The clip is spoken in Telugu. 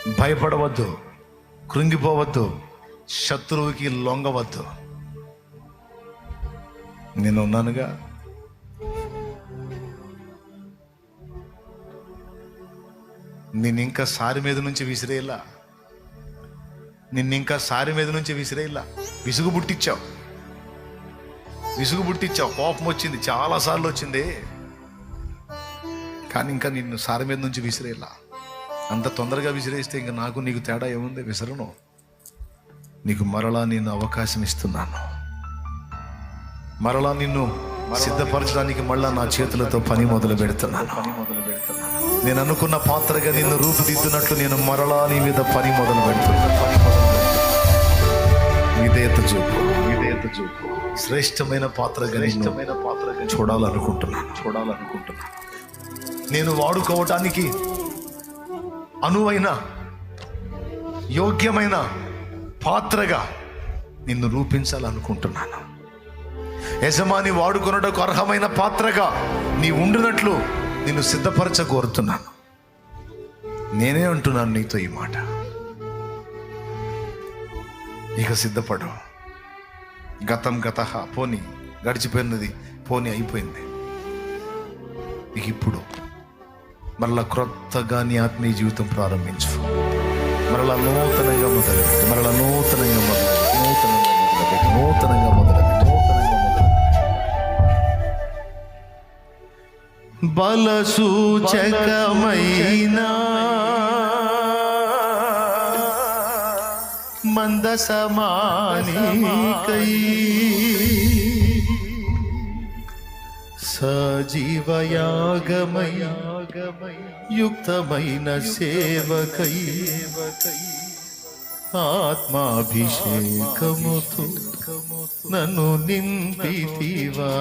భయపడవద్దు, కృంగిపోవద్దు, శత్రువుకి లొంగవద్దు. నేను ఉన్నానుగా. నేను ఇంకా సారి మీద నుంచి విసిరేలా, నిన్నింకా సారి మీద నుంచి విసిరేలా. విసుగు పుట్టించావు, కోపం వచ్చింది, చాలాసార్లు వచ్చింది, కానీ ఇంకా నిన్ను సారి మీద నుంచి విసిరేలా. అంత తొందరగా విసిరేస్తే ఇంకా నాకు నీకు తేడా ఏముంది? విసరను. నీకు మరలా నేను అవకాశం ఇస్తున్నాను. మరలా నిన్ను సిద్ధపరచడానికి మళ్ళా నా చేతులతో పని మొదలు పెడుతున్నాను. నేను అనుకున్న పాత్రగా నిన్ను రూపుదిద్దునట్లు నేను మరలా నీ మీద పని మొదలు పెడుతున్నాను. విధేయత చూపు. శ్రేష్టమైన పాత్రగా చూడాలనుకుంటున్నాను. నేను వాడుకోవటానికి అనువైన యోగ్యమైన పాత్రగా నిన్ను రూపించాలనుకుంటున్నాను. యజమాని వాడుకొనుటకు అర్హమైన పాత్రగా నీ ఉండునట్లు నిన్ను సిద్ధపరచ కోరుతున్నాను. నేనే అంటున్నాను నీతో ఈ మాట. ఇక సిద్ధపడు. గతం గతః, పోనీ గడిచిపోయినది పోనీ, అయిపోయింది. ఇక ఇప్పుడు మరలా క్రొత్తగా నీ ఆత్మీయ జీవితం ప్రారంభించు. మరలా నూతనంగా మొదలుపెట్టు. బల సూచకమైన మందసమానికై సజీవయాగమై యుక్తమైన సేవకై ఆత్మాభిషేకముతో నన్ను నింపితివా.